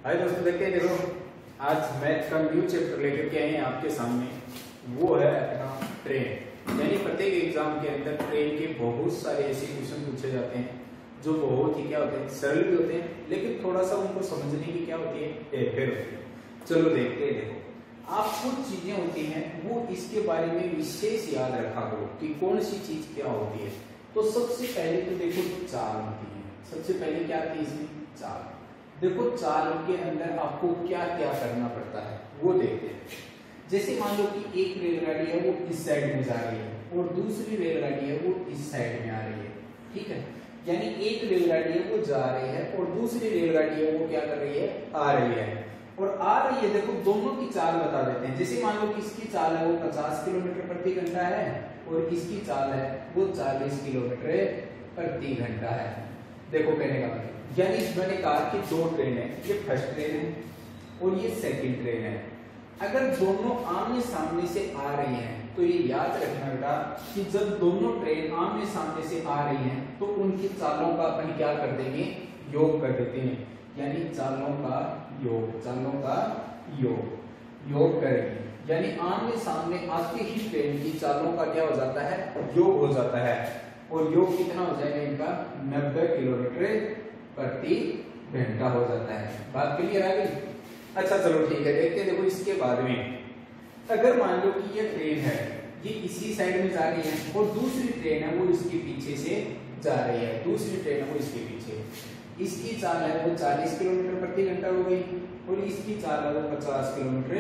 हाय दोस्तों, देखते हैं। देखो, आज मैथ का न्यू चैप्टर लेकर के आए हैं आपके सामने। वो है अपना ट्रेन। यानी प्रत्येक एग्जाम के अंदर ट्रेन के बहुत सारे ऐसे क्वेश्चन पूछे जाते हैं जो बहुत ही क्या होते हैं, सरल भी होते हैं, लेकिन थोड़ा सा उनको समझने की क्या होती है, हेरफेर होती है। चलो देखते हैं। देखो, आप कुछ चीजें होती हैं वो इसके बारे में विशेष याद रखा करो कि कौन सी चीज क्या होती है। तो सबसे पहले तो देखो, तो चाल होती है। सबसे पहले क्या आती है इसमें, चाल। देखो, चाल के अंदर आपको क्या क्या करना पड़ता है वो देखते हैं। जैसे मान लो कि एक रेलगाड़ी है वो इस साइड में जा रही है और दूसरी रेलगाड़ी है वो इस साइड में आ रही है। ठीक है, यानी एक रेलगाड़ी है वो जा रही है और दूसरी रेलगाड़ी है वो क्या कर रही है, आ रही है। और आ रही है, देखो दोनों की चाल बता देते हैं। जैसे मान लो कि इसकी चाल है वो 50 किलोमीटर प्रति घंटा है और इसकी चाल है वो 40 किलोमीटर प्रति घंटा है। देखो कहने का मतलब, यानी मैंने कहा कि दो ट्रेन है, ये फर्स्ट ट्रेन है और ये सेकंड ट्रेन है। अगर दोनों आमने सामने से आ रही हैं तो ये याद रखना बेटा कि जब दोनों ट्रेन आमने सामने से आ रही हैं तो उनकी चालों का अपन क्या कर देंगे, योग कर देते हैं। यानी चालों का योग, चालों का योग करेंगे। यानी आमने सामने आते ही ट्रेन की चालों का क्या हो जाता है, योग हो जाता है। और योग कितना हो जाएगा इनका, 90 किलोमीटर प्रति घंटा हो जाता है। बात क्लियर आ गई? अच्छा चलो ठीक है, देखते हैं। देखो इसके बाद में अगर मान लो कि ये ट्रेन है, ये इसी साइड में जा रही है और दूसरी ट्रेन है वो इसके पीछे से जा रही है। दूसरी ट्रेन है वो इसके पीछे, इसकी चाल है वो 40 किलोमीटर प्रति घंटा हो गई और इसकी चाल है वो 50 किलोमीटर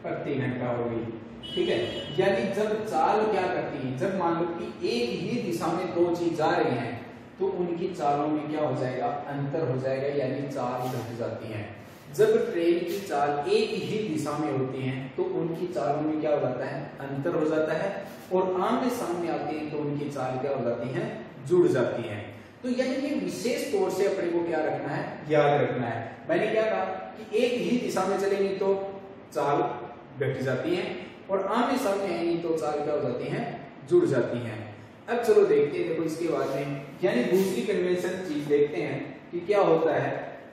प्रति घंटा हो गई। ठीक है, यानी जब चाल क्या करती है, जब मान लो कि एक ही दिशा में दो चीज जा रही हैं तो उनकी चालों में क्या हो जाएगा, अंतर हो जाएगा, यानी चाल घट जाती है। जब ट्रेन की चाल एक ही दिशा में होती है तो उनकी चालों में क्या हो जाता है, अंतर हो जाता है। और आमने सामने आती है तो उनकी चाल क्या हो जाती है, जुड़ जाती है। तो यानी ये विशेष तौर से अपने को क्या रखना है, याद रखना है। मैंने क्या कहा कि एक ही दिशा में चलेंगे तो चाल घट जाती है और आमने सामने आएंगी तो चाल क्या हो जाती है, जुड़ जाती है। अब चलो देखते हैं। देखो इसके बाद में यानी दूसरी कन्वेंशन चीज देखते हैं कि क्या होता है,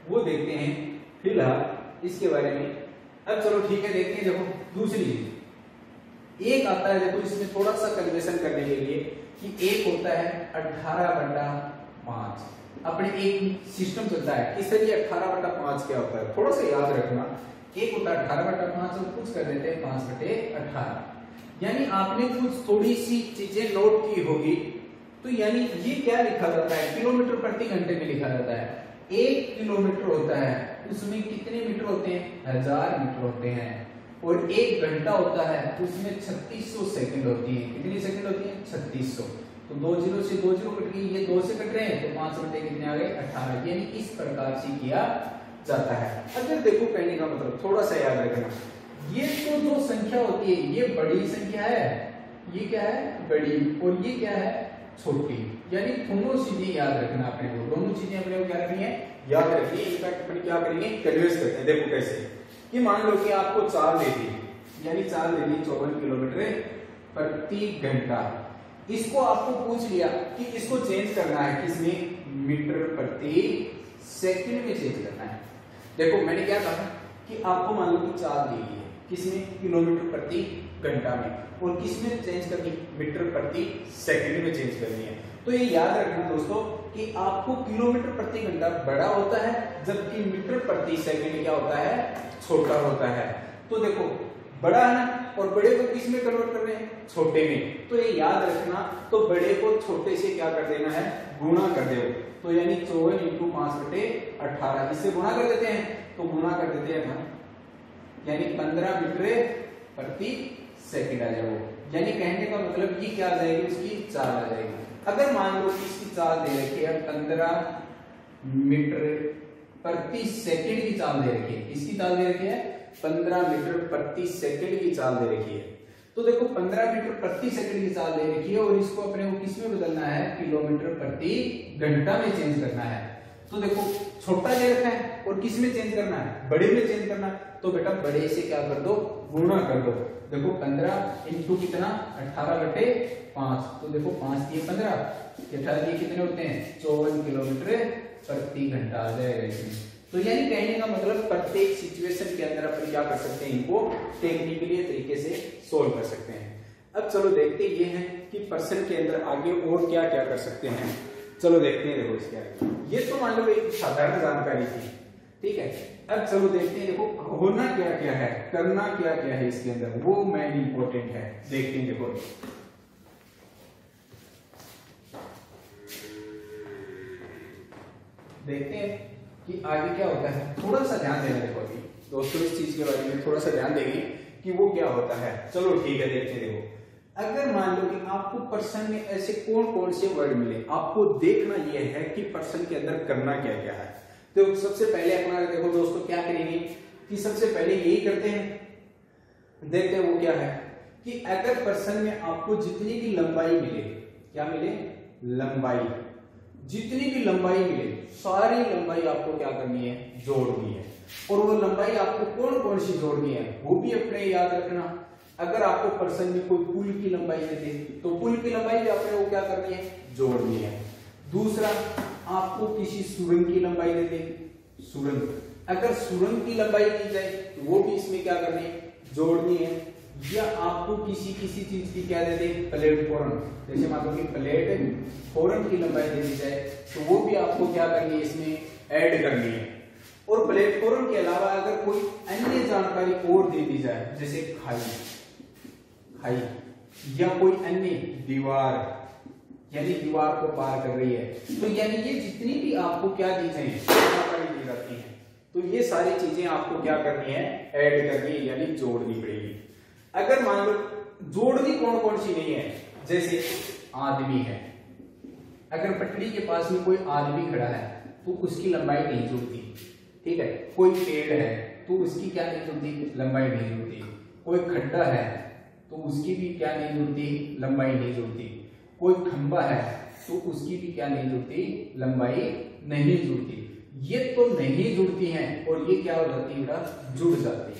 वो देखते हैं फिलहाल इसके बारे में। अब चलो ठीक है, देखते हैं। देखो दूसरी चीज एक आता है, देखो इसमें थोड़ा सा कन्वेंशन करने के लिए कि एक होता है 18/5। अपने एक सिस्टम चलता है किस तरीके, 18/5 क्या होता है थोड़ा सा याद रखना। एक होता है 18/5 और कुछ कर देते हैं 5/18। यानी आपने कुछ थोड़ी सी चीजें नोट की होगी। तो यानी ये क्या लिखा जाता है, किलोमीटर प्रति घंटे में लिखा जाता है। 1 किलोमीटर होता है उसमें कितने मीटर होते हैं, 1000 मीटर होते हैं। और 1 घंटा होता है उसमें 3600 सेकंड होती है। कितनी सेकंड होती है, 3600। तो 2 जीरो से 2 जीरो कट गई, ये 2 से कट रहे हैं तो 5 कितने आ गए, 18। यानी इस प्रकार से किया जाता है। अगर देखो कहने का मतलब थोड़ा सा याद रखना, ये तो जो संख्या होती है ये बड़ी संख्या है, ये क्या है, बड़ी, और ये क्या है, छोटी। यानी दोनों चीजें याद रखना अपने को, दोनों चीजें अपने को क्या रखनी है, याद रखिए। इनफैक्ट अपन क्या करेंगे, कन्वर्स करते हैं। देखो कैसे कि मान लो कि आपको चाल दे दी, यानी चाल दे दी 54 किलोमीटर प्रति घंटा। इसको आपको पूछ लिया कि इसको चेंज करना है किसमें, मीटर प्रति सेकंड में चेंज करना है। देखो मैंने क्या कहा कि आपको मान लो कि चाल दी है किसमें, किलोमीटर प्रति घंटा में, और किसमें चेंज करनी, मीटर प्रति सेकंड में चेंज करनी है। तो ये याद रखना दोस्तों कि आपको किलोमीटर प्रति घंटा बड़ा होता है जबकि मीटर प्रति सेकंड क्या होता है, छोटा होता है। तो देखो बड़ा है ना, और बड़े को किस में कन्वर्ट कर रहे हैं, छोटे में। तो ये याद रखना, तो बड़े को छोटे से क्या कर देना है, गुणा कर दो। तो यानी 54 × 5/18, इससे गुणा कर देते हैं तो गुणा कर देते हैं हम, यानी 15 मीटर प्रति सेकंड आ जाएगा। यानी कहने का मतलब ये क्या आ जाएगी, उसकी चाल आ जाएगी। अगर मान लो कि इसकी चाल दे रखी है 15 मीटर प्रति सेकंड की चाल दे रखी है, इसकी चाल दे रखी है 15 मीटर प्रति सेकंड की चाल दे रखी है। तो देखो 15 मीटर प्रति सेकंड की चाल दे रखी है और इसको अपने को किसमें बदलना है, किलोमीटर प्रति घंटा में चेंज करना है। तो देखो छोटा दे रखा है और किसमें चेंज करना है, बड़े में चेंज करना है। तो बेटा बड़े से क्या कर दो, गुणा कर दो। देखो 15 इंटू कितना, 18/5। तो देखो 5 दिए 15, 18 दिए कितने होते हैं, 54 किलोमीटर प्रति घंटा आ जाएगा इसमें। तो यानी कहने का मतलब प्रत्येक सिचुएशन के अंदर अपन क्या कर सकते हैं, इनको टेक्निकली तरीके से सोल्व कर सकते हैं। अब चलो देखते ये है कि पर्सन के अंदर आगे और क्या क्या कर सकते हैं। चलो देखते हैं, देखो इसके आगे ये तो मान लो एक साधारण जानकारी थी, ठीक है। अब चलो देखते हैं, देखो होना क्या क्या है, करना क्या क्या है इसके अंदर, वो मेन इंपॉर्टेंट है। देखते हैं, देखो देखते हैं कि आगे क्या होता है। थोड़ा सा ध्यान देना, देखो अभी दोस्तों इस चीज के बारे में थोड़ा सा ध्यान देंगे कि वो क्या होता है। चलो ठीक है, देखते हैं। देखो अगर मान लो कि आपको पर्सन में ऐसे कौन कौन से वर्ड मिले, आपको देखना यह है कि पर्सन के अंदर करना क्या क्या है। तो सबसे पहले अपना देखो दोस्तों क्या करेंगे कि सबसे पहले यही करते हैं, देखते हैं वो क्या है कि अगर पर्सन में आपको जितनी भी लंबाई मिले, क्या मिले, लंबाई, जितनी भी लंबाई मिले सारी लंबाई आपको क्या करनी है, जोड़नी है। और वो लंबाई आपको कौन कौन सी जोड़नी है वो भी अपने याद रखना। अगर आपको पर्सन में कोई पुल की लंबाई दे दे तो पुल की लंबाई भी आपने वो क्या करनी है, जोड़नी है। दूसरा, आपको किसी सुरंग की लंबाई दे दे, सुरंग, अगर सुरंग की लंबाई दी जाए तो वो भी इसमें क्या करनी है, जोड़नी है। या आपको किसी चीज की क्या दे दे, प्लेटफॉर्म, जैसे मान लो कि प्लेटफॉर्म की लंबाई दे दी जाए तो वो भी आपको क्या करनी है, इसमें ऐड करनी है। और प्लेटफॉर्म के अलावा अगर कोई अन्य जानकारी और दे दी जाए, जैसे खाई या कोई अन्य दीवार, यानी दीवार को पार कर रही है, तो यानी ये जितनी भी आपको क्या दी जाए जानकारी दी जाती है, तो ये सारी चीजें आपको क्या करनी है, ऐड करनी है, यानी जोड़नी पड़ेगी। अगर मान लो जोड़नी कौन कौन सी नहीं है, जैसे आदमी है, अगर पटरी के पास में कोई आदमी खड़ा है तो उसकी लंबाई नहीं जुड़ती, ठीक है। कोई पेड़ है तो उसकी क्या नहीं जुड़ती, लंबाई नहीं जुड़ती। कोई खड्डा है तो उसकी भी क्या नहीं जुड़ती, लंबाई नहीं जुड़ती। कोई खंबा है तो उसकी भी क्या नहीं जुड़ती, लंबाई नहीं जुड़ती। ये तो नहीं जुड़ती हैं और ये क्या हो जाती है, जुड़ जाती है।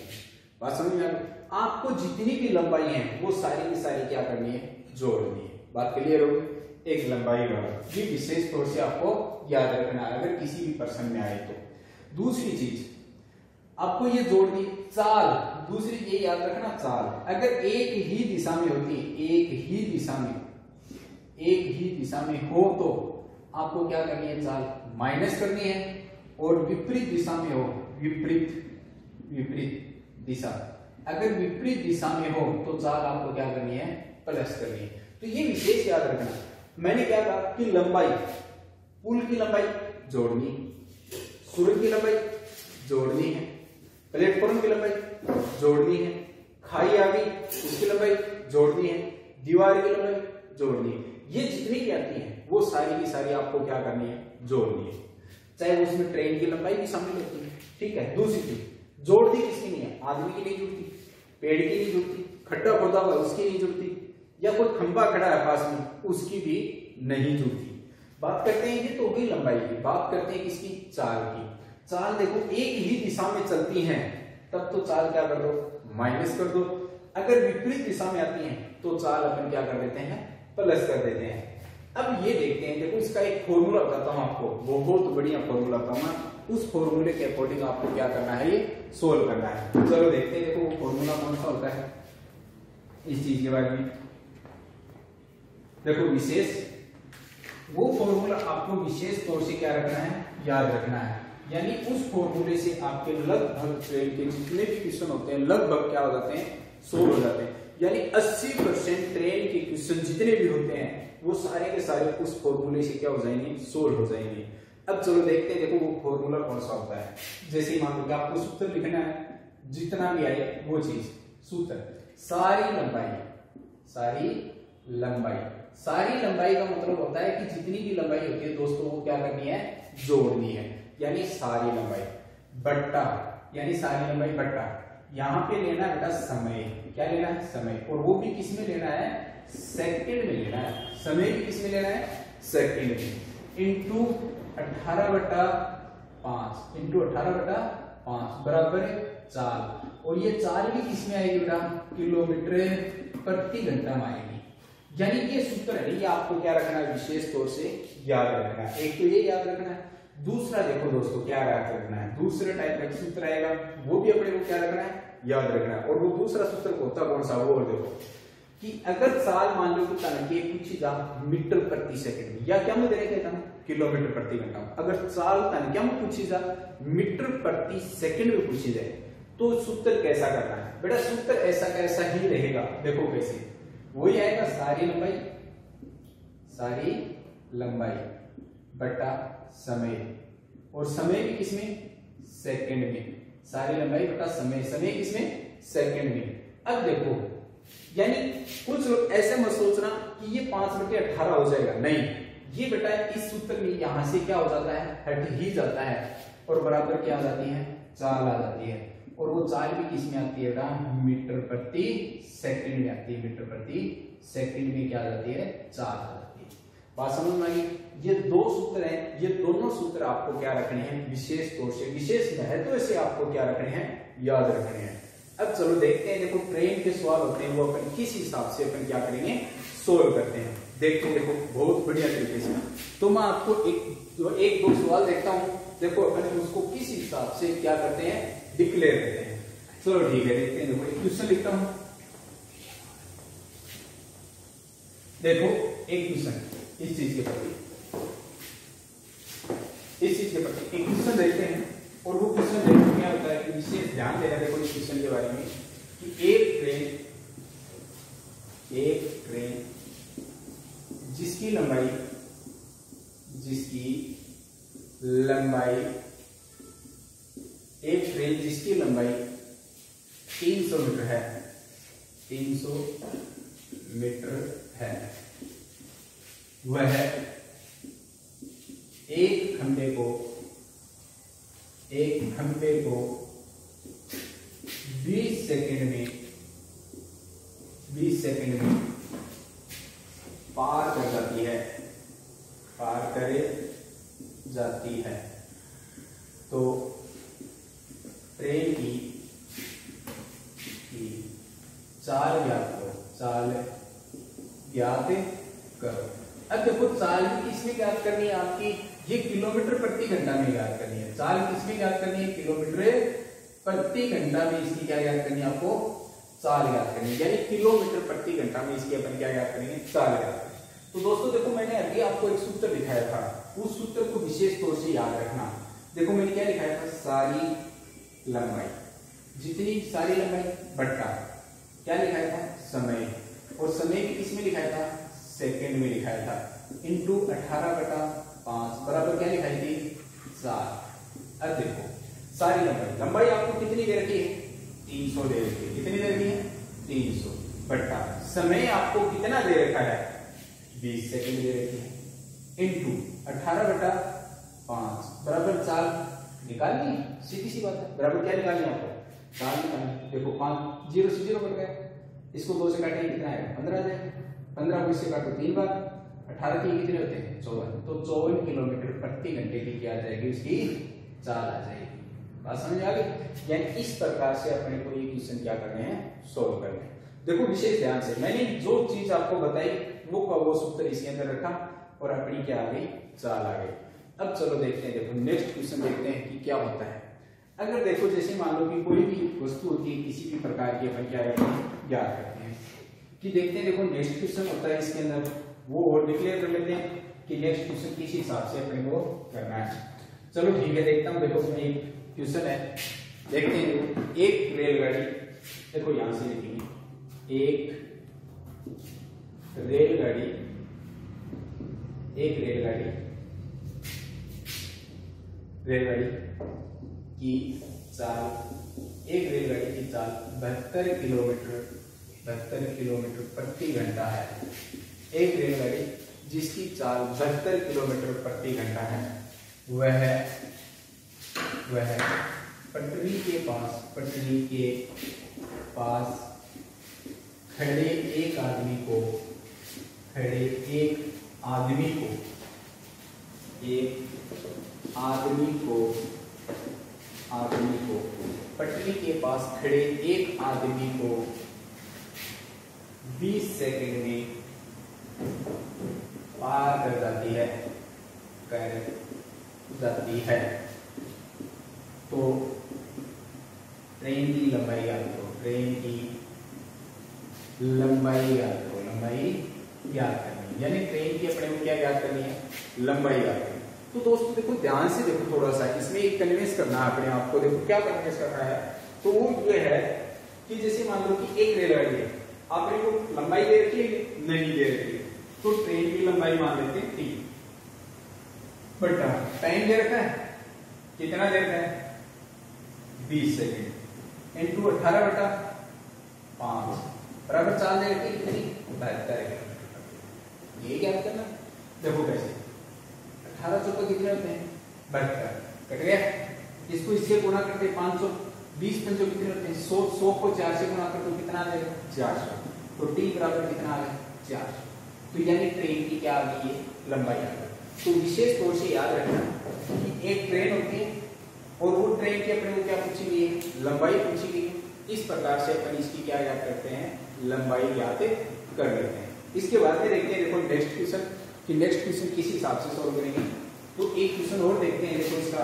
बात समझ में आ गई? आपको जितनी भी लंबाई है वो सारी की सारी क्या करनी है, जोड़नी है। बात क्लियर होगी? एक लंबाई वाला ये विशेष तौर से आपको याद रखना है अगर किसी भी पर्सन में आए तो। दूसरी चीज आपको ये जोड़नी, चाल, दूसरी ये याद रखना, चाल अगर एक ही दिशा में होती है, एक ही दिशा में हो तो आपको क्या करनी है, चाल माइनस करनी है। और विपरीत दिशा में हो, विपरीत दिशा, अगर विपरीत दिशा में हो तो चाल आपको क्या करनी है, प्लस करनी है। तो ये विशेष याद रखना। मैंने क्या कहा कि लंबाई, पुल की लंबाई जोड़नी, सुरंग की लंबाई जोड़नी है, प्लेटफॉर्म की लंबाई जोड़नी है, खाई आ गई उसकी लंबाई जोड़नी है, दीवार की लंबाई जोड़नी है। ये जितनी भी आती है वो सारी की सारी आपको क्या करनी है, जोड़नी है। चाहे उसमें ट्रेन की लंबाई भी शामिल होती है, ठीक है। दूसरी चीज जोड़ती किसकी नहीं है, आदमी की नहीं जुड़ती, पेड़ की नहीं जुड़ती, खड्डा खोदा हुआ उसकी नहीं जुड़ती, या कोई खंबा खड़ा है पास में उसकी भी नहीं जुड़ती। बात करते हैं, ये तो हो गई लंबाई की। बात करते हैं किसकी, चाल की। चाल देखो एक ही दिशा में चलती हैं तब तो चाल क्या कर दो, माइनस कर दो। अगर विपरीत दिशा में आती हैं तो चाल अपन क्या कर देते हैं, प्लस कर देते हैं। अब ये देखते हैं, देखो इसका एक फॉर्मूला बताता हूं आपको, बहुत बढ़िया फॉर्मूला बताऊंगा। उस फॉर्मूले के अकॉर्डिंग आपको क्या करना है, ये सोल्व करना है। चलो देखते हैं, देखो वो फॉर्मूला कौन सा होता है इस चीज के बारे में। देखो विशेष, वो फॉर्मूला आपको विशेष तौर से क्या रखना है, याद रखना है। यानी उस फॉर्मूले से आपके लगभग ट्रेन के जितने भी क्वेश्चन होते हैं लगभग क्या हो जाते हैं, सोल्व हो जाते हैं। यानी 80% ट्रेन के क्वेश्चन जितने भी होते हैं वो सारे के सारे उस फॉर्मूले से क्या हो जाएंगे, सोल्व हो जाएंगे। अब चलो देखते हैं, देखो वो फॉर्मूला कौन सा होता है। जैसे मान लो कि आपको सूत्र लिखना है, जितना भी आए वो चीज, सूत्र सारी लंबाई का मतलब होता है कि जितनी भी लंबाई होती है दोस्तों वो क्या करनी है, जोड़नी है। यानी सारी लंबाई बट्टा, यानी सारी लंबाई बट्टा, यहां पे लेना है बेटा समय, क्या लेना है, समय। और वो भी किस में लेना है, सेकंड में लेना है। समय भी किस में लेना है, सेकंड में। इंटू 18/5 इंटू 18/5 बराबर चाल। और ये चाल भी किस में आएगी बेटा, किलोमीटर प्रति घंटा में आएगी। यानी ये सूत्र है, ये आपको क्या रखना है, विशेष तौर से याद रखना है। एक तो ये याद रखना है। दूसरा देखो दोस्तों क्या याद रखना है, दूसरे टाइप का सूत्र आएगा वो भी अपने को क्या रखना है, याद रखना है। और वो दूसरा सूत्र होता कौन सा, वो और देखो कि अगर साल मान लो कि तनके पूछी जा मीटर प्रति सेकंड या क्या मैं दे रहा था किलोमीटर प्रति घंटा, अगर साल तनके में पूछी जा मीटर प्रति सेकंड में पूछी जाए तो सूत्र कैसा करना है बेटा, सूत्र ऐसा कैसा ही रहेगा। देखो कैसे वही आएगा, सारी लंबाई बटा समय, और समय भी किसमें, सेकंड में, सारी लंबाई बटा समय, समय किसमें, सेकंड में। अब देखो यानी कुछ लोग ऐसे मत सोचना कि ये 5/18 हो जाएगा, नहीं, ये बेटा इस सूत्र में यहां से क्या हो जाता है, हट ही जाता है और बराबर क्या आ जाती है, चाल आ जाती है। और वो चाल भी किसमें आती है बेटा, मीटर प्रति सेकंड में आती है, मीटर प्रति सेकंड में क्या आ जाती है, चाल आ जाती है। बात समझ में आई। ये दो सूत्र हैं, ये दोनों सूत्र आपको क्या रखने हैं, विशेष तौर से, विशेष महत्व से आपको क्या रखने हैं, याद रखने हैं। अब चलो देखते हैं, देखो ट्रेन के सवाल होते हैं वो अपन किस हिसाब से अपन क्या करेंगे, सोल्व करते हैं। देखते हैं, देखो बहुत बढ़िया तरीके से। तो मैं आपको एक दो सवाल देखता हूं, देखो अपन उसको किस हिसाब से क्या करते हैं, डिक्लेयर करते हैं। चलो ठीक है, देखते हैं। देखो एक क्वेश्चन लिखता हूं, देखो एक क्वेश्चन इस चीज के प्रति, इस चीज के प्रति एक क्वेश्चन देखते हैं। और वो क्वेश्चन देखो क्या होता है कि विशेष ध्यान देना, देखो इस क्वेश्चन के बारे में कि एक ट्रेन जिसकी लंबाई 300 मीटर है, 300 मीटर है, वह एक खंभे को 20 सेकंड में पार कर जाती है, तो ट्रेन की चाल ज्ञात करो। अब देखो चाल भी किसमें ज्ञात करनी है आपकी, ये किलोमीटर प्रति घंटा में ज्ञात करनी है। चाल किसमें ज्ञात करनी है, किलोमीटर प्रति घंटा में इसकी क्या ज्ञात करनी है, आपको चाल ज्ञात करनी है, यानी किलोमीटर प्रति घंटा में इसकी अपन क्या ज्ञात करेंगे, चाल ज्ञात करेंगे। तो दोस्तों देखो मैंने अभी आपको एक सूत्र दिखाया था, उस सूत्र को विशेष तौर से याद रखना। देखो मैंने क्या लिखाया था, सारी लंबाई, जितनी सारी लंबाई बट्टा क्या लिखाया था, समय, और समय भी किसमें लिखाया था, सेकंड में लिखाया था, इंटू 18/5 बराबर क्या लिखाई थी, 4। अब देखो सारी लंबाई आपको कितनी दे रखी है, 300 दे रखी है, कितनी दे रखी है, 300 बट्टा समय आपको कितना दे रखा है, 20 सेकंड दे रखी है, इंटू 18/5 बराबर 4 निकालनी, सीधी सी बात है, बराबर क्या निकालनी आपको, 4 निकालनी। देखो 5 0 से 0 कट गया, इसको 2 से काटेंगे कितना आएगा, 15 आ जाएगा, 15 को इससे काटो 3 बार, 18 के कितने होते हैं, 54, तो 54 किलोमीटर प्रति घंटे की क्या आ जाएगी, उसकी चाल आ जाएगी। बात समझ आ गई। यानी इस प्रकार से अपने को ये क्वेश्चन क्या करने हैं, सोल्व करने हैं। देखो विशेष ध्यान से मैंने जो चीज आपको बताई वो सूत्र इसके अंदर रखा और अपनी क्या आ गई, चाल आ गई। अब चलो देखते हैं, देखो नेक्स्ट क्वेश्चन देखते हैं कि क्या होता है। अगर देखो जैसे मान लो कि कोई भी वस्तु होती है किसी भी प्रकार की, अपन क्या करते हैं, ज्ञात करते हैं कि देखते हैं। देखो नेक्स्ट क्वेश्चन होता है इसके अंदर, वो और डिक्लेयर कर लेते हैं कि नेक्स्ट क्वेश्चन किस हिसाब से अपने को करना है। चलो ठीक है, देखता हूँ। देखो एक क्वेश्चन है, देखते हैं। एक रेलगाड़ी, देखो यहां से लिखेंगे, एक रेलगाड़ी की चाल, एक रेलगाड़ी की चाल 72 किलोमीटर प्रति घंटा है। एक रेलगाड़ी जिसकी चाल 72 किलोमीटर प्रति घंटा है, वह पटरी के पास खड़े एक आदमी को पटरी के पास खड़े एक आदमी को 20 सेकंड में पार कर जाती है। तो ट्रेन की लंबाई याद करो, ट्रेन की लंबाई याद करो, लंबाई याद करनी है, यानी ट्रेन की अपने को क्या याद करनी है, लंबाई याद करनी है। तो दोस्तों देखो ध्यान से देखो थोड़ा सा, इसमें एक कन्विंस करना है अपने आप को। देखो क्या कन्विंस करना है, तो वो ये है कि जैसे मान लो कि एक रेलगाड़ी है, आपने को लंबाई दे रखी है, नहीं दे रखी है, तो ट्रेन की लंबाई मान लेते हैं 3 बटा टाइम दे रखा है, कितना दे रखा है 20 सेकेंड इंटू 18 बटा 5 बराबर 4 दे रखी है, कितनी 72। ये क्या करना, देखो कैसे 18 चौका कितने होते हैं 72, कट गया। इसको इससे गुणा करते 520 पंचों कितने होते हैं 100, 100 को 4 से गुणा करते कितना आ जाएगा 400, तो t बराबर कितना आ गया 400। तो यानी ट्रेन की क्या आ गई है, लंबाई आ गई। तो विशेष तौर से याद रखना कि एक ट्रेन होती है और वो ट्रेन की अपने को क्या पूछी गई है, लंबाई पूछी गई है। इस प्रकार से अपन इसकी क्या याद करते हैं, लंबाई याद कर लेते हैं। इसके बाद में देखते हैं, देखो नेक्स्ट क्वेश्चन कि नेक्स्ट क्वेश्चन किस हिसाब से सॉल्व करेंगे। तो एक क्वेश्चन और देखते हैं, देखो इसका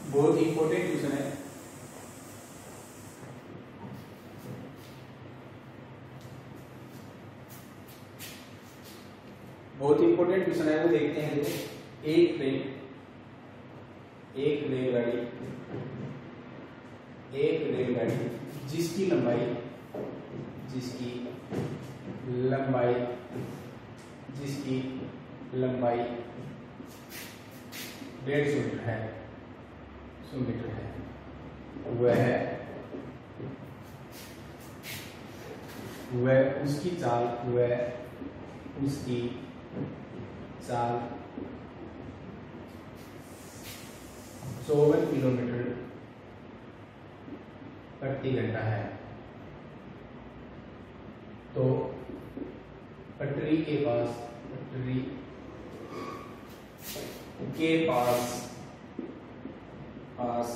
बहुत इंपॉर्टेंट क्वेश्चन है। बहुत इंपॉर्टेंट क्वेश्चन है, वो देखते हैं। देखो एक ट्रेन, एक रेलगाड़ी जिसकी लंबाई 150 मीटर है, 100 मीटर है, वह उसकी चाल 54 किलोमीटर प्रति घंटा है। तो पटरी के पास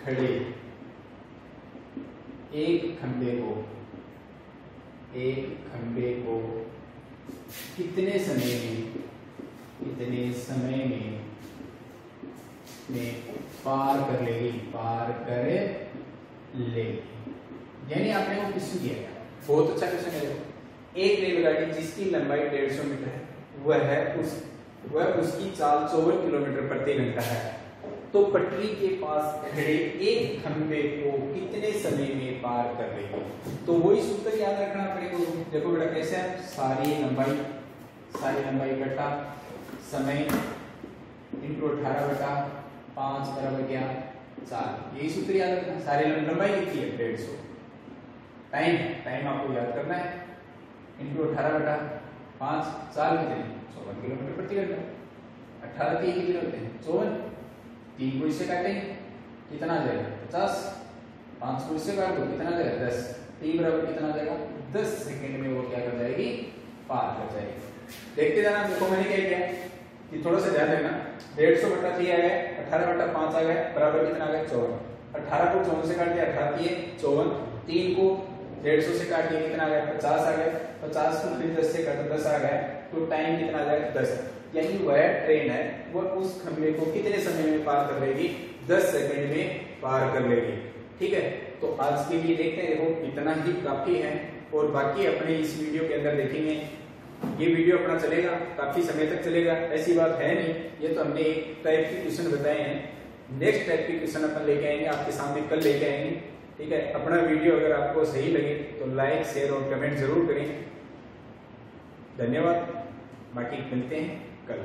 खड़े एक खंबे को कितने समय में पार कर लेगी। यानी आपने वो क्वेश्चन दिया है, बहुत अच्छा क्वेश्चन है। एक रेलगाड़ी जिसकी लंबाई 150 मीटर है, वह उसकी चाल 54 किलोमीटर प्रति घंटा है। तो पटरी के पास खड़े एक खंबे को कितने समय में पार कर लेगी। तो वही सूत्र याद रखना अपने को। देखो बेटा कैसे है, सारी लंबाई बटा समय इंटू 18 बटा 5 बराबर क्या 4। यही सूत्र याद रखना। सारी लंबाई कितनी है 150, टाइम आपको याद करना है इंटू 18 बटा 5, 4 कितने 54 किलोमीटर प्रति घंटा। 18 के कितने होते हैं 54, 3 को इससे काटेंगे कितना आ जाएगा 50, 5 को इससे काट दो कितना आ जाएगा 10, t बराबर कितना आ जाएगा 10 सेकंड में वो क्या कर जाएगी, पार कर जाएगी। देखते जाना। देखो मैंने क्या किया कि थोड़ा सा ध्यान देना, 150 बटा 3 आ गया, 18 बटा 5 आ गया, बराबर कितना आ गया 54। 18 को 54 से काट दिया, 18 की 54, 3 को 150 से काट दिया कितना आ गया 50 आ गया, 50 को फिर 10 से काटा 10 आ गया, तो टाइम कितना आ जाएगा 10। यानी वह ट्रेन है वह उस खंबे को कितने समय में पार कर लेगी, 10 सेकंड में पार कर लेगी। ठीक है, तो आज के लिए देखते हैं, देखो इतना ही काफी है और बाकी अपने इस वीडियो के अंदर देखेंगे। ये वीडियो अपना चलेगा, काफी समय तक चलेगा, ऐसी बात है नहीं। ये तो हमने एक टाइप के क्वेश्चन बताए हैं, नेक्स्ट टाइप के क्वेश्चन अपन लेके आएंगे आपके सामने, कल लेके आएंगे। ठीक है, अपना वीडियो अगर आपको सही लगे तो लाइक शेयर और कमेंट जरूर करें। धन्यवाद, बाकी मिलते हैं कल।